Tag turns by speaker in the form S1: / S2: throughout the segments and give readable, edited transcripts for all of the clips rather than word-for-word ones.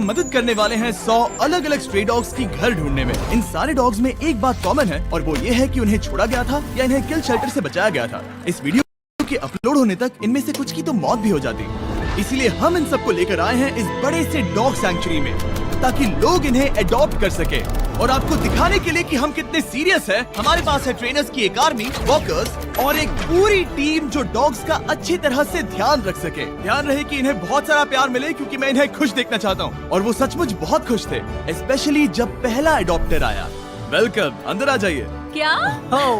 S1: हम मदद करने वाले हैं 100 अलग अलग स्ट्रे डॉग्स की घर ढूंढने में। इन सारे डॉग्स में एक बात कॉमन है और वो ये है कि उन्हें छोड़ा गया था या इन्हें किल शेल्टर से बचाया गया था। इस वीडियो के अपलोड होने तक इनमें से कुछ की तो मौत भी हो जाती, इसीलिए हम इन सबको लेकर आए हैं इस बड़े से डॉग सैंक्चुरी में, ताकि लोग इन्हें अडॉप्ट कर सके। और आपको दिखाने के लिए कि हम कितने सीरियस हैं, हमारे पास है ट्रेनर्स की एक आर्मी, वॉकर्स और एक पूरी टीम जो डॉग्स का अच्छी तरह से ध्यान रख सके। ध्यान रहे कि इन्हें बहुत सारा प्यार मिले, क्योंकि मैं इन्हें खुश देखना चाहता हूँ। और वो सचमुच बहुत खुश थे, स्पेशली जब पहला अडॉप्टर आया। वेलकम, अंदर आ जाइए।
S2: क्या?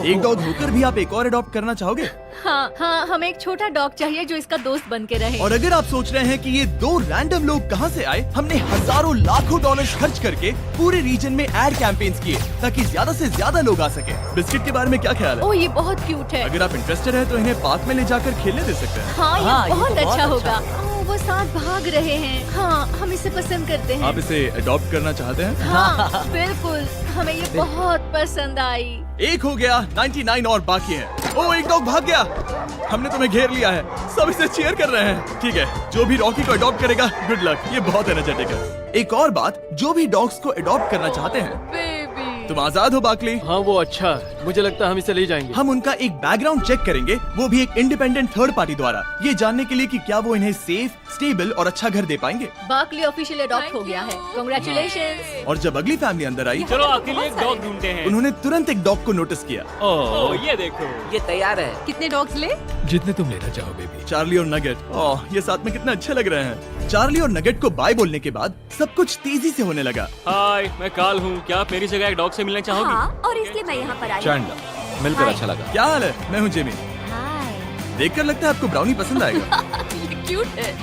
S1: एक डॉग होकर भी आप एक और अडॉप्ट करना चाहोगे?
S2: हाँ, हमें एक छोटा डॉग चाहिए जो इसका दोस्त बन के रहे।
S1: और अगर आप सोच रहे हैं कि ये दो रैंडम लोग कहाँ से आए, हमने हजारों लाखों डॉलर्स खर्च करके पूरे रीजन में एड कैंपेन्स किए ताकि ज्यादा से ज्यादा लोग आ सके। बिस्किट के बारे में क्या ख्याल है?
S2: ओह, ये बहुत क्यूट है।
S1: अगर आप इंटरेस्टेड हैं तो इन्हें पार्क में ले जाकर खेलने दे सकते हैं।
S2: हाँ, ये
S3: तो
S2: बहुत अच्छा होगा। वो साथ भाग रहे हैं। हाँ, हम इसे पसंद करते हैं।
S1: आप इसे अडॉप्ट करना चाहते हैं?
S2: हाँ, बिल्कुल, हमें ये बहुत पसंद आई।
S1: एक हो गया, 99 और बाकी है। ओह, एक डॉग भाग गया। हमने तुम्हें घेर लिया है, सब इसे चीयर कर रहे हैं। ठीक है, जो भी रॉकी को अडॉप्ट करेगा, गुड लक, ये बहुत एनर्जेटिक है। एक और बात, जो भी डॉग्स को अडॉप्ट करना चाहते हैं,
S2: बेबी,
S1: तुम आजाद हो बाकली।
S3: हाँ, वो अच्छा है। मुझे लगता है हम इसे ले जाएंगे।
S1: हम उनका एक बैकग्राउंड चेक करेंगे, वो भी एक इंडिपेंडेंट थर्ड पार्टी द्वारा, ये जानने के लिए कि क्या वो इन्हें सेफ, स्टेबल और अच्छा घर दे पाएंगे।
S2: बाकली ऑफिशियल अडॉप्ट हो गया है। कांग्रेचुलेशंस।
S1: और जब अगली फैमिली अंदर आई,
S4: चलो आपके लिए एक डॉग ढूंढते हैं।
S1: उन्होंने तुरंत एक डॉग को नोटिस किया।
S4: ओह, ये देखो।
S5: ये तैयार है।
S2: कितने डॉग्स ले?
S6: जितने तुम लेना चाहो बेबी।
S1: चार्ली और नगेट, ओह, ये साथ में कितने अच्छे लग रहे हैं। चार्ली और नगेट को बाय बोलने के बाद सब कुछ तेजी से होने लगा।
S4: हाय, मैं काल हूँ। क्या आप मेरी जगह एक डॉग से मिलना चाहोगी?
S7: हाँ, और इसलिए मैं यहाँ पर आई।
S5: चैंडलर, मिलकर अच्छा लगा।
S1: क्या हाल है? मैं हूँ जेमी। देखकर लगता है आपको ब्राउनी पसंद आएगा।
S2: क्यूट है।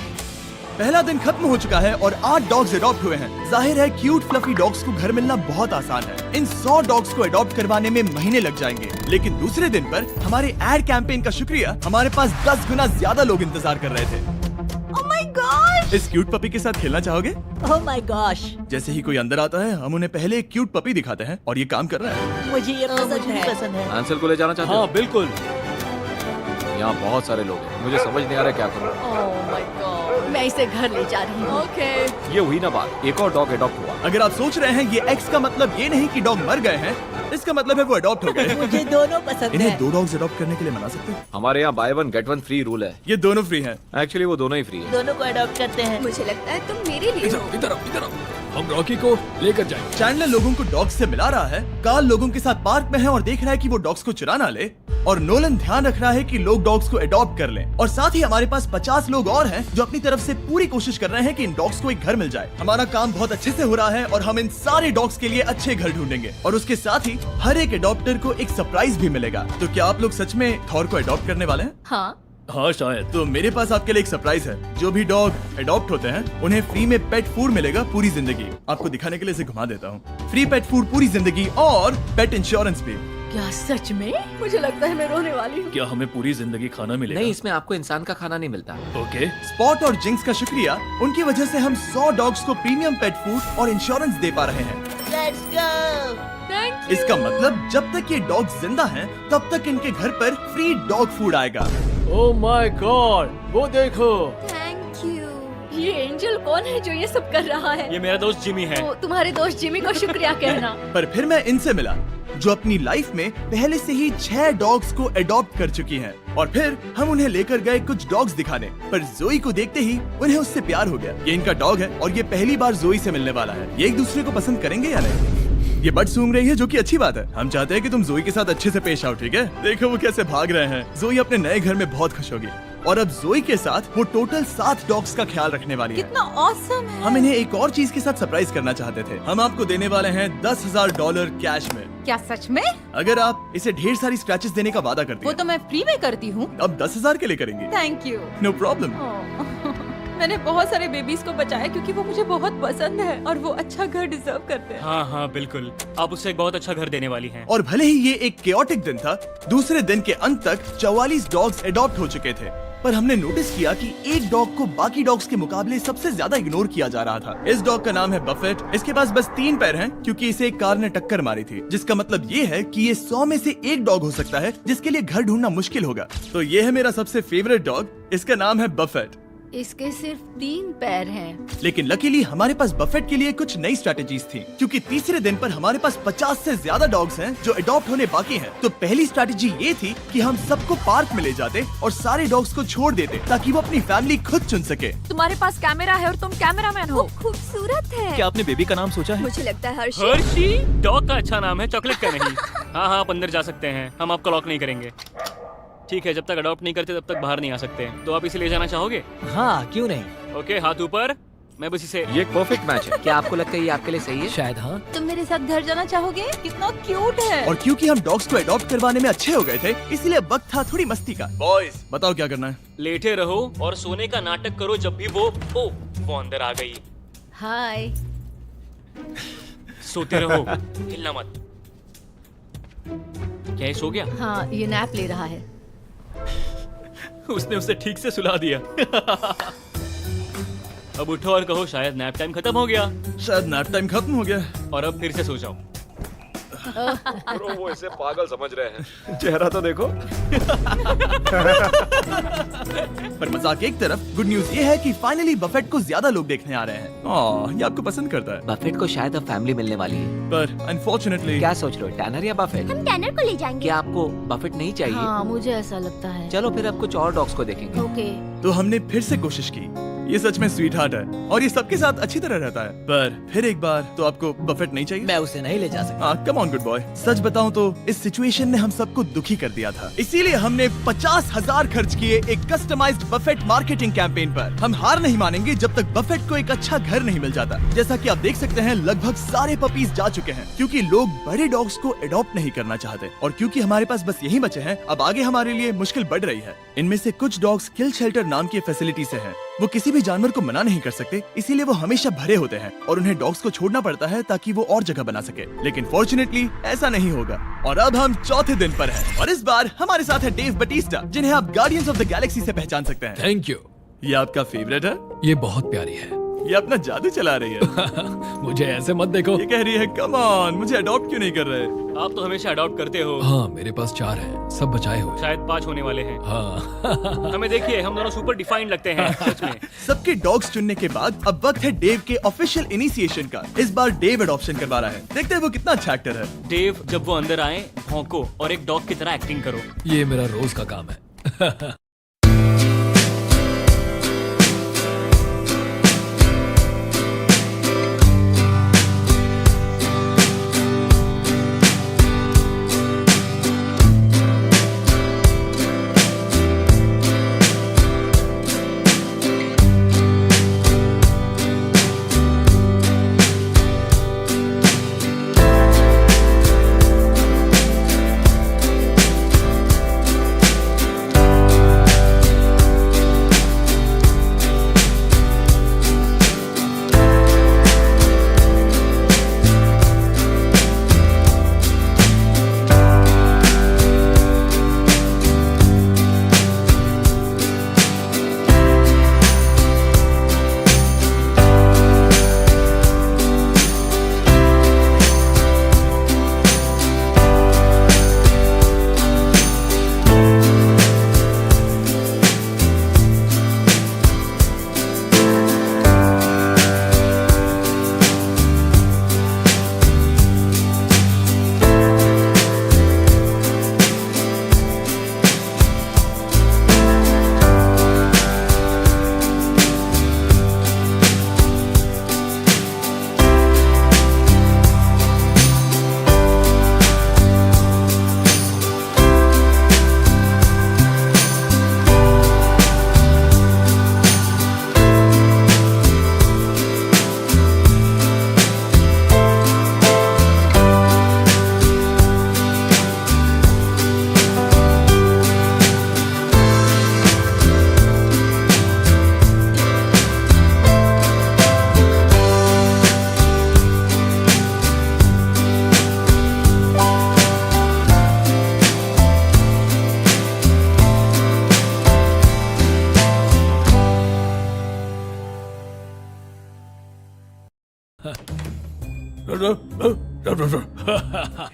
S1: पहला दिन खत्म हो चुका है और 8 डॉग्स अडॉप्ट हुए हैं। जाहिर है क्यूट फ्लफी डॉग्स को घर मिलना बहुत आसान है। इन 100 डॉग्स को अडॉप्ट करवाने में महीने लग जाएंगे। लेकिन दूसरे दिन पर हमारे एड कैंपेन का शुक्रिया, हमारे पास 10 गुना ज्यादा लोग इंतजार कर रहे थे।
S7: Oh my gosh!
S1: इस क्यूट पपी के साथ खेलना चाहोगे?
S7: Oh my gosh!
S1: जैसे ही कोई अंदर आता है, हम उन्हें पहले एक क्यूट पपी दिखाते हैं और ये काम कर रहा है।
S7: मुझे ये पसंद है।
S5: आंसर को ले जाना चाहते
S3: हाँ,
S5: हो?
S3: बिल्कुल।
S5: यहाँ बहुत सारे लोग हैं, मुझे समझ नहीं आ रहा क्या करूँ।
S2: ओह माय गॉड, मैं इसे घर ले जा रही हूँ। ओके।
S5: ये हुई ना बात, एक और डॉग अडॉप्ट हुआ।
S1: अगर आप सोच रहे हैं ये एक्स का मतलब ये नहीं कि डॉग मर गए हैं, इसका मतलब है वो अडॉप्ट हो गए।
S7: मुझे दोनों पसंद
S1: इन्हें
S7: है।
S1: 2 डॉग्स अडॉप्ट करने के लिए मना सकते हैं?
S5: हमारे यहाँ by one get one free rule है।
S1: ये दोनों फ्री हैं।
S5: एक्चुअली वो दोनों ही फ्री है।
S7: दोनों को अडॉप्ट करते हैं।
S2: मुझे लगता है तुम मेरे लिए हो।
S6: इधर आओ, हम रॉकी को लेकर जाएंगे।
S1: चैंडलर लोगों को डॉग्स से मिला रहा है, कार्ल लोगों के साथ पार्क में है और देख रहा है कि वो डॉग्स को चुरा ना ले, और नोलन ध्यान रख रहा है कि लोग डॉग्स को अडॉप्ट कर लें। और साथ ही हमारे पास 50 लोग और हैं जो अपनी तरफ से पूरी कोशिश कर रहे हैं कि इन डॉग्स को एक घर मिल जाए। हमारा काम बहुत अच्छे से हो रहा है और हम इन सारे डॉग्स के लिए अच्छे घर ढूंढेंगे, और उसके साथ ही हर एक अडॉप्टर को एक सरप्राइज भी मिलेगा। तो क्या आप लोग सच में थॉर को अडॉप्ट करने वाले हैं?
S2: हाँ।
S6: हाँ शायद।
S1: तो मेरे पास आपके लिए एक सरप्राइज है। जो भी डॉग अडॉप्ट होते हैं उन्हें फ्री में पेट फूड मिलेगा पूरी जिंदगी। आपको दिखाने के लिए इसे घुमा देता हूँ। फ्री पेट फूड पूरी जिंदगी और पेट इंश्योरेंस भी।
S2: क्या सच में? मुझे लगता है मैं रोने वाली हूँ।
S6: क्या हमें पूरी जिंदगी खाना मिलेगा?
S5: नहीं, इसमें आपको इंसान का खाना नहीं मिलता।
S6: ओके।
S1: स्पॉट और जिंक्स का शुक्रिया, उनकी वजह से हम 100 डॉग्स को प्रीमियम पेट फूड और इंश्योरेंस दे पा रहे हैं।
S7: Let's go!
S2: Thank you.
S1: इसका मतलब जब तक ये डॉग जिंदा हैं, तब तक इनके घर पर फ्री डॉग फूड आएगा।
S3: ओह माय गॉड, वो देखो।
S2: Thank you. ये एंजल कौन है जो ये सब कर रहा है?
S4: ये मेरा दोस्त जिमी है।
S2: तो तुम्हारे दोस्त जिमी को शुक्रिया कहना।
S1: पर फिर मैं इनसे मिला जो अपनी लाइफ में पहले से ही 6 डॉग्स को अडॉप्ट कर चुकी हैं। और फिर हम उन्हें लेकर गए कुछ डॉग्स दिखाने, पर जोई को देखते ही उन्हें उससे प्यार हो गया। ये इनका डॉग है और ये पहली बार जोई से मिलने वाला है। ये एक दूसरे को पसंद करेंगे या नहीं? ये बट सूंघ रही है, जो कि अच्छी बात है। हम चाहते हैं कि तुम जोई के साथ अच्छे से पेश आओ, ठीक है? देखो वो कैसे भाग रहे हैं। जोई अपने नए घर में बहुत खुश होगी, और अब जोई के साथ वो टोटल 7 डॉग्स का ख्याल रखने वाली है।
S7: कितना ऑसम है।
S1: हम इन्हें एक और चीज के साथ सरप्राइज करना चाहते थे। हम आपको देने वाले हैं $10,000 कैश में।
S7: क्या सच में?
S1: अगर आप इसे ढेर सारी स्क्रैचेस देने का वादा करती
S7: वो
S1: हैं।
S7: तो मैं फ्री में करती हूँ।
S1: अब 10,000 के लिए करेंगी?
S7: Thank you.
S1: No problem.
S7: मैंने बहुत सारे बेबीज को बचाया क्योंकि वो मुझे बहुत पसंद है और वो अच्छा घर डिजर्व करते हैं।
S4: हाँ हाँ बिल्कुल, आप उससे एक बहुत अच्छा घर देने वाली हैं।
S1: और भले ही ये एक केओटिक दिन था, दूसरे दिन के अंत तक 44 डॉग्स अडॉप्ट हो चुके थे। पर हमने नोटिस किया कि एक डॉग को बाकी डॉग्स के मुकाबले सबसे ज्यादा इग्नोर किया जा रहा था। इस डॉग का नाम है बफेट। इसके पास बस 3 पैर हैं क्योंकि इसे एक कार ने टक्कर मारी थी, जिसका मतलब ये है कि ये 100 में से एक डॉग हो सकता है जिसके लिए घर ढूंढना मुश्किल होगा। तो ये है मेरा सबसे फेवरेट डॉग, इसका नाम है बफेट।
S2: इसके सिर्फ 3 पैर हैं।
S1: लेकिन लकीली हमारे पास बफेट के लिए कुछ नई स्ट्रेटेजीज थी, क्योंकि तीसरे दिन पर हमारे पास 50 से ज्यादा डॉग्स हैं जो अडॉप्ट होने बाकी हैं। तो पहली स्ट्रेटेजी ये थी कि हम सबको पार्क में ले जाते और सारे डॉग्स को छोड़ देते ताकि वो अपनी फैमिली खुद चुन सके।
S7: तुम्हारे पास कैमरा है और तुम कैमरामैन हो।
S2: खूबसूरत है।
S6: क्या आपने बेबी का नाम सोचा है?
S2: मुझे लगता है हर्षी।
S4: हर्षी डॉग का अच्छा नाम है, चॉकलेट का नहीं। हाँ हाँ, आप अंदर जा सकते हैं, हम आपको लॉक नहीं करेंगे। ठीक है, जब तक अडॉप्ट नहीं करते तब तक बाहर नहीं आ सकते। तो आप इसे ले जाना चाहोगे?
S8: हाँ, क्यों नहीं।
S4: ओके, हाथ ऊपर। मैं बस इसे
S5: ये एक परफेक्ट मैच है।
S8: क्या आपको लगता है ये आपके लिए सही है? शायद हाँ।
S7: तुम मेरे साथ घर जाना चाहोगे? कितना क्यूट है।
S1: और क्योंकि हम डॉग्स को अडॉप्ट करवाने में अच्छे हो गए थे, इसलिए वक्त था थोड़ी मस्ती का। बॉयज बताओ क्या करना है?
S4: लेटे रहो और सोने का नाटक करो जब भी वो अंदर आ गई।
S2: हाय।
S4: सोते रहो, हिलना मत। क्या ये सो गया?
S2: हाँ, ये नैप ले रहा है।
S4: उसने उसे ठीक से सुला दिया। अब उठो और कहो शायद नैप टाइम खत्म हो गया।
S1: शायद नैप टाइम खत्म हो गया।
S4: और अब फिर से सो जाओ।
S5: ब्रो वो इसे पागल समझ रहे हैं। चेहरा तो देखो।
S1: पर मजाक एक तरफ, गुड न्यूज ये है कि फाइनली बफेट को ज्यादा लोग देखने आ रहे हैं। ये आपको पसंद करता है।
S8: बफेट को शायद अब फैमिली मिलने वाली है।
S1: पर अनफॉर्चुनेटली
S8: क्या सोच रहे हो, टैनर या बफेट?
S2: हम टैनर को ले जाएंगे।
S8: क्या आपको बफेट नहीं चाहिए?
S2: हाँ, मुझे ऐसा लगता है।
S8: चलो फिर अब कुछ और डॉग्स को देखेंगे।
S2: ओके।
S1: तो हमने फिर से कोशिश की। ये सच में स्वीट हार्ट है और ये सबके साथ अच्छी तरह रहता है। पर फिर एक बार तो आपको बफेट नहीं चाहिए?
S8: मैं उसे नहीं ले जा सकता।
S1: Come on good boy. सच बताऊं तो इस सिचुएशन ने हम सबको दुखी कर दिया था, इसीलिए हमने 50,000 खर्च किए एक कस्टमाइज्ड बफेट मार्केटिंग कैंपेन पर। हम हार नहीं मानेंगे जब तक बफेट को एक अच्छा घर नहीं मिल जाता। जैसा कि आप देख सकते हैं, लगभग सारे पपीज जा चुके हैं, क्योंकि लोग बड़े डॉग्स को अडॉप्ट नहीं करना चाहते। और क्योंकि हमारे पास बस यही बचे हैं, अब आगे हमारे लिए मुश्किल बढ़ रही है। इनमें से कुछ डॉग्स किल शेल्टर नाम की फैसिलिटी से हैं। वो किसी भी जानवर को मना नहीं कर सकते, इसीलिए वो हमेशा भरे होते हैं और उन्हें डॉग्स को छोड़ना पड़ता है ताकि वो और जगह बना सके। लेकिन फॉर्चुनेटली ऐसा नहीं होगा। और अब हम चौथे दिन पर हैं और इस बार हमारे साथ है डेव बटिस्टा, जिन्हें आप गार्डियंस ऑफ द गैलेक्सी से पहचान सकते हैं।
S6: Thank you.
S1: ये आपका फेवरेट है?
S6: ये बहुत प्यारी है।
S1: ये अपना जादू चला रही है।
S6: मुझे ऐसे मत देखो।
S1: ये कह रही है कम ऑन, मुझे अडॉप्ट क्यों नहीं कर रहे?
S4: आप तो हमेशा अडॉप्ट करते हो।
S6: हाँ, मेरे पास 4 हैं, सब बचाए हुए।
S4: शायद 5 होने वाले हैं।
S6: हाँ।
S4: हमें देखिए, हम दोनों सुपर डिफाइंड लगते हैं सच में।
S1: सबके डॉग्स चुनने के बाद अब वक्त है डेव के ऑफिशियल इनिशिएशन का। इस बार डेव अडॉप्शन करवा रहा है। देखते हैं वो कितना अच्छा एक्टर है।
S4: डेव, जब वो अंदर आए, भौंको और एक डॉग की तरह एक्टिंग करो।
S6: ये मेरा रोज का काम है।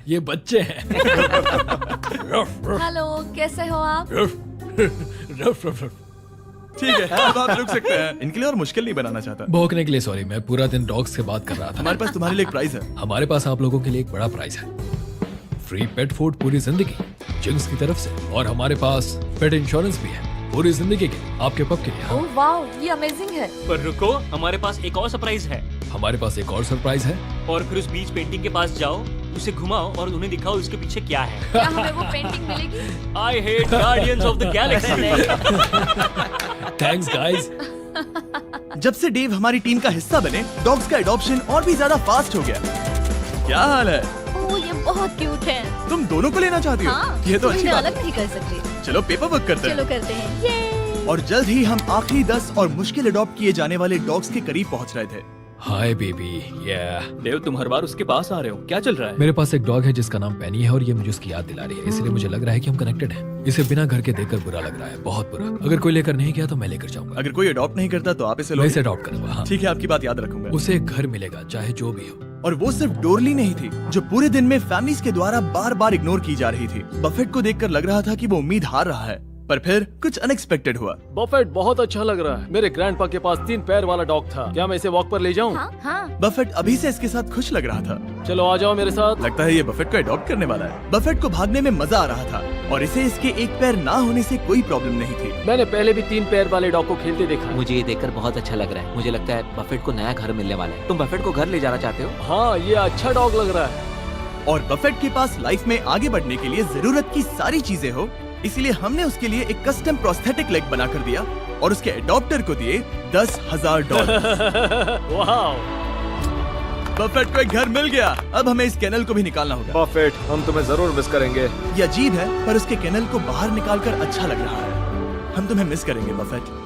S6: ये बच्चे हैं।
S2: हेलो, कैसे हो आप?
S1: ठीक है, अब आप रुक सकते हैं। इनके लिए और मुश्किल नहीं बनाना चाहता।
S6: भौंकने के लिए सॉरी, मैं पूरा दिन डॉग्स से बात कर रहा था।
S1: हमारे पास तुम्हारे लिए एक प्राइज है।
S6: हमारे पास आप लोगों के लिए एक बड़ा प्राइज है, फ्री पेट फूड पूरी जिंदगी जिंक्स की तरफ से, और हमारे पास पेट इंश्योरेंस भी है पूरी जिंदगी के लिए, आपके पप के लिए। हाँ।
S2: ओह वाओ, ये अमेजिंग है।
S4: पर रुको, हमारे पास एक और सरप्राइज है।
S6: हमारे पास एक और सरप्राइज है।
S4: और फिर उस बीच पेंटिंग के पास जाओ, उसे घुमाओ और उन्हें दिखाओ इसके पीछे क्या है।
S2: क्या हमें वो पेंटिंग मिलेगी?
S4: I hate guardians of the Galaxy.
S6: Thanks guys.
S1: जब से डेव हमारी टीम का हिस्सा बने, डॉग्स का एडॉप्शन और भी ज्यादा फास्ट हो गया। क्या हाल है?
S2: ओह, ये बहुत क्यूट है।
S1: तुम दोनों को लेना चाहती हो?
S2: हाँ,
S1: ये तो अच्छी
S2: इन्हें
S1: बात
S2: अलग
S1: है।
S2: नहीं कर सकते।
S1: चलो पेपर वर्क करते
S2: चलो
S1: हैं।
S2: करते हैं। ये
S1: और जल्द ही हम आखिरी 10 और मुश्किल अडॉप्ट किए जाने वाले डॉग्स के करीब पहुंच रहे थे।
S6: हाय बेबी, या
S9: देव, तुम हर बार उसके पास आ रहे हो, क्या चल रहा है?
S6: मेरे पास एक डॉग है जिसका नाम पेनी है और ये मुझे उसकी याद दिला रही है, इसलिए मुझे लग रहा है कि हम कनेक्टेड हैं। इसे बिना घर के देखकर बुरा लग रहा है, बहुत बुरा। अगर कोई लेकर नहीं गया तो मैं लेकर जाऊंगा।
S1: अगर कोई अडॉप्ट नहीं करता तो आप इसे लो।
S6: मैं इसे अडॉप्ट करूंगा। हाँ।
S1: ठीक है, आपकी बात याद रखूंगा।
S6: उसे एक घर मिलेगा चाहे जो भी हो।
S1: और वो सिर्फ डोरली नहीं थी, जो पूरे दिन में फैमिलीज के द्वारा बार बार इग्नोर की जा रही थी। बफेट को देखकर लग रहा था कि वो उम्मीद हार रहा है, पर फिर कुछ अनएक्सपेक्टेड हुआ।
S3: बफेट बहुत अच्छा लग रहा है। मेरे ग्रैंडपा के पास 3 पैर वाला डॉग था। क्या मैं इसे वॉक पर ले जाऊं?
S2: हाँ हाँ।
S1: बफेट अभी से इसके साथ खुश लग रहा था।
S3: चलो आ जाओ मेरे साथ।
S1: लगता है ये बफेट को अडॉप्ट करने वाला है। बफेट को भागने में मजा आ रहा था और इसे इसके एक पैर ना होने से कोई प्रॉब्लम नहीं थी।
S3: मैंने पहले भी 3 पैर वाले डॉग को खेलते देखा है।
S8: मुझे ये देखकर बहुत अच्छा लग रहा है। मुझे लगता है बफेट को नया घर मिलने वाला है। तुम बफेट को घर ले जाना चाहते हो?
S3: हाँ, ये अच्छा डॉग लग रहा है।
S1: और बफेट के पास लाइफ में आगे बढ़ने के लिए जरूरत की सारी चीजें हो, इसलिए हमने उसके लिए एक कस्टम प्रोस्थेटिक लेग बना कर दिया और उसके एडॉप्टर को दिए $10,000।
S3: वाह,
S1: बफेट को एक घर मिल गया। अब हमें इस केनल को भी निकालना होगा।
S5: बफेट, हम तुम्हें जरूर मिस करेंगे।
S1: ये अजीब है, पर उसके केनल को बाहर निकालकर अच्छा लग रहा है। हम तुम्हें मिस करेंगे बफेट।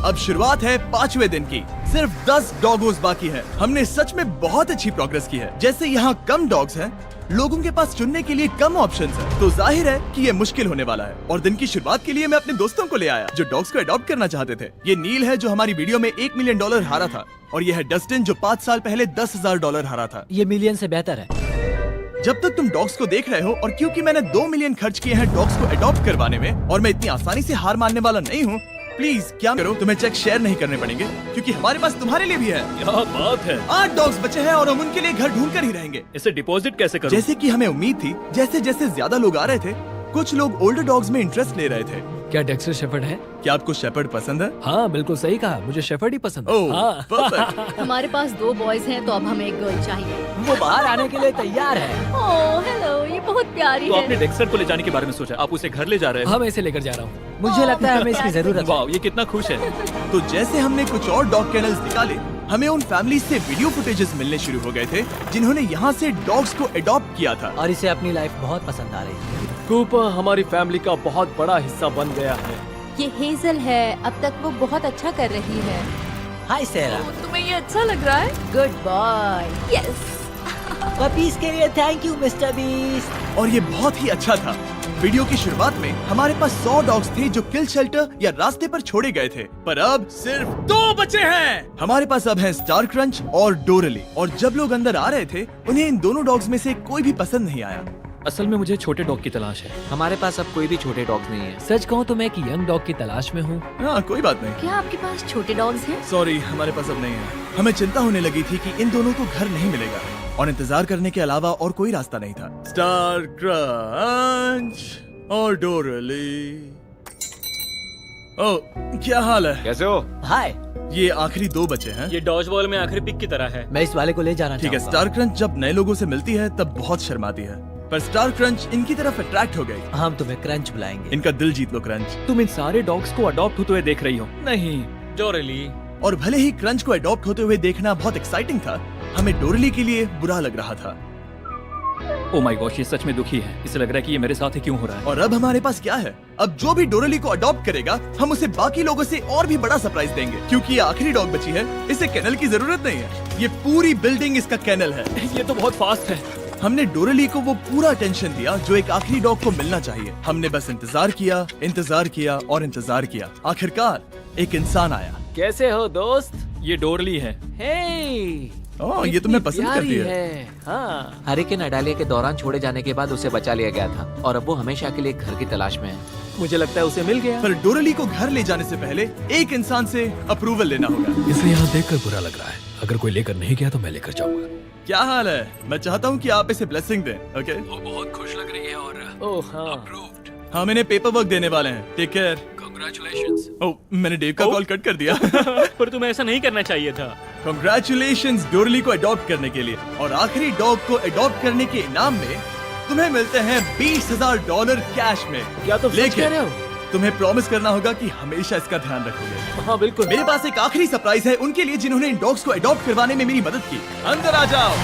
S1: अब शुरुआत है 5वें दिन की। सिर्फ 10 डॉगोस बाकी है। हमने सच में बहुत अच्छी प्रोग्रेस की है। जैसे यहाँ कम डॉग्स हैं, लोगों के पास चुनने के लिए कम ऑप्शंस हैं, तो जाहिर है कि ये मुश्किल होने वाला है। और दिन की शुरुआत के लिए मैं अपने दोस्तों को ले आया जो डॉग्स को अडॉप्ट करना चाहते थे। ये नील है जो हमारी वीडियो में $1 मिलियन हारा था, और ये है डस्टिन जो 5 साल पहले $10,000 हारा था।
S8: ये मिलियन से बेहतर है।
S1: जब तक तुम डॉग्स को देख रहे हो, और क्योंकि मैंने 2 मिलियन खर्च किए हैं डॉग्स को अडॉप्ट करवाने में, और मैं इतनी आसानी से हार मानने वाला नहीं हूँ, प्लीज क्या करो, तुम्हें चेक शेयर नहीं करने पड़ेंगे, क्योंकि हमारे पास तुम्हारे लिए भी है।
S9: क्या बात है।
S1: 8 डॉग्स बचे हैं और हम उनके लिए घर ढूंढ कर ही रहेंगे।
S9: इसे डिपॉजिट कैसे करूं?
S1: जैसे कि हमें उम्मीद थी, जैसे जैसे ज्यादा लोग आ रहे थे, कुछ लोग ओल्डर डॉग्स में इंटरेस्ट ले रहे थे।
S6: क्या डेक्स्टर शेफर्ड है?
S1: क्या आपको शेपर्ड पसंद है?
S6: हाँ बिल्कुल सही कहा, मुझे शेफर्ड ही पसंद है।
S1: ओह,
S6: हाँ।
S1: perfect।
S2: हमारे पास 2 बॉयज हैं, तो अब हमें एक गर्ल चाहिए।
S8: वो बाहर आने के लिए तैयार है।
S2: ओह हेलो, ये बहुत प्यारी
S9: तो
S2: है।
S9: आपने डेक्स्टर को ले जाने के बारे में सोचा, आप उसे घर ले जा रहे
S6: हाँ मैं इसे लेकर जा रहा हूँ।
S8: मुझे लगता है हमें इसकी जरूरत है।
S9: वाह, ये कितना खुश है।
S1: तो जैसे हमने कुछ और डॉग कैनल्स निकाले, हमें उन फैमिलीज से वीडियो फुटेजेस मिलने शुरू हो गए थे जिन्होंने यहाँ से डॉग्स को अडॉप्ट किया था।
S8: और इसे अपनी लाइफ बहुत पसंद आ रही है।
S3: कूपर हमारी फैमिली का बहुत बड़ा हिस्सा बन गया है।
S7: ये हेजल है, अब तक वो बहुत अच्छा कर रही है।
S8: हाय सेरा।
S7: तुम्हें ये अच्छा लग रहा है? Good boy. यस।
S8: पपीज के लिए थैंक यू मिस्टर बीस्ट।
S1: और ये बहुत ही अच्छा था। वीडियो की शुरुआत में हमारे पास 100 डॉग्स थे जो किल शेल्टर या रास्ते पर छोड़े गए थे, पर अब सिर्फ 2 बचे हैं। हमारे पास अब हैं स्टार क्रंच और डोरली, और जब लोग अंदर आ रहे थे, उन्हें इन दोनों डॉग्स में से कोई भी पसंद नहीं आया।
S9: असल में मुझे छोटे डॉग की तलाश है।
S8: हमारे पास अब कोई भी छोटे डॉग्स नहीं है।
S6: सच कहूँ तो मैं एक यंग डॉग की तलाश में हूँ।
S1: हाँ, कोई बात नहीं।
S2: क्या आपके पास छोटे डॉग्स हैं?
S1: सॉरी, हमारे पास अब नहीं है। हमें चिंता होने लगी थी कि इन दोनों को घर नहीं मिलेगा, और इंतजार करने के अलावा और कोई रास्ता नहीं था। स्टार क्रंच और डोरली। ओह, क्या हाल है?
S5: कैसे हो?
S8: हाय।
S1: ये आखिरी 2 बचे हैं।
S4: ये डॉज बॉल में आखिरी पिक की तरह है।
S8: मैं इस वाले को ले जाना
S1: ठीक है,
S8: चाहूंगा।
S1: स्टार क्रंच जब नए लोगों से मिलती है तब बहुत शर्माती है, पर स्टार क्रंच इनकी तरफ अट्रैक्ट हो गई।
S8: हम तुम्हें क्रंच बुलाएंगे।
S1: इनका दिल जीत लो क्रंच।
S9: तुम इन सारे डॉग्स को अडॉप्ट होते हुए देख रही हो? नहीं।
S4: डोरली,
S1: और भले ही क्रंच को अडॉप्ट होते हुए देखना बहुत एक्साइटिंग था, हमें डोरली के लिए बुरा लग रहा था।
S9: ओ माय गॉश, ये सच में दुखी है। इसे लग रहा है कि ये मेरे साथ ही क्यों हो रहा है।
S1: और अब हमारे पास क्या है? अब जो भी डोरली को अडॉप्ट करेगा, हम उसे बाकी लोगों से और भी बड़ा सरप्राइज देंगे, क्योंकि ये आखिरी डॉग बची है। इसे केनल की जरूरत नहीं है, ये पूरी बिल्डिंग इसका केनल है।
S9: ये तो बहुत फास्ट है।
S1: हमने डोरली को वो पूरा अटेंशन दिया जो एक आखिरी डॉग को मिलना चाहिए। हमने बस इंतजार किया, इंतजार किया और इंतजार किया। आखिरकार एक इंसान आया।
S3: कैसे हो दोस्त?
S9: ये डोरली है।
S3: हे,
S1: ओह, ये तुम्हें पसंद करती है।
S3: हाँ।
S8: हरिकेन अडालिया के दौरान छोड़े जाने के बाद उसे बचा लिया गया था, और अब वो हमेशा के लिए एक घर की तलाश में है।
S3: मुझे लगता है उसे मिल गया।
S1: पर डोरली को घर ले जाने से पहले एक इंसान से अप्रूवल लेना होगा।
S6: इसे यहाँ देखकर बुरा लग रहा है। अगर कोई लेकर नहीं गया तो मैं लेकर जाऊंगा।
S1: क्या हाल है? मैं चाहता हूँ कि आप इसे ब्लेसिंग दें, ओके?
S6: वो बहुत खुश लग रही है और
S3: ओह हाँ।
S6: अप्रूव्ड।
S1: हम इन्हें पेपर वर्क देने वाले हैं। Take care.
S6: कांग्रेचुलेशंस।
S1: ओह, मैंने डेव का कॉल कट कर दिया।
S4: पर तुम्हें ऐसा नहीं करना चाहिए था।
S1: Congratulations डोरली को अडॉप्ट करने के लिए। और आखिरी डॉग को अडॉप्ट करने के इनाम में तुम्हें मिलते हैं $20,000 कैश में।
S3: क्या तुम सच कह रहे हो?
S1: तुम्हें प्रॉमिस करना होगा कि हमेशा इसका ध्यान रखोगे।
S3: हाँ बिल्कुल।
S1: मेरे पास एक आखिरी सरप्राइज है उनके लिए जिन्होंने इन डॉग्स को अडॉप्ट करवाने में मेरी मदद की। अंदर आ जाओ।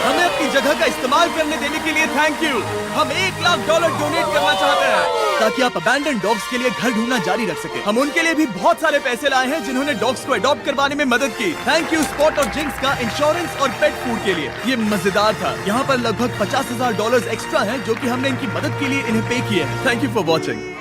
S1: हमें अपनी जगह का इस्तेमाल करने देने के लिए थैंक यू। हम $1 लाख डोनेट करना चाहते हैं ताकि आप अबैंडन डॉग्स के लिए घर ढूंढना जारी रख सके। हम उनके लिए भी बहुत सारे पैसे लाए हैं जिन्होंने डॉग्स को अडॉप्ट करवाने में मदद की। थैंक यू स्पॉट और जिंक्स का इंश्योरेंस और पेट फूड के लिए। ये मजेदार था। यहाँ पर लगभग $50,000 एक्स्ट्रा हैं जो कि हमने इनकी मदद के लिए इन्हें पे किए हैं। Thank you for watching.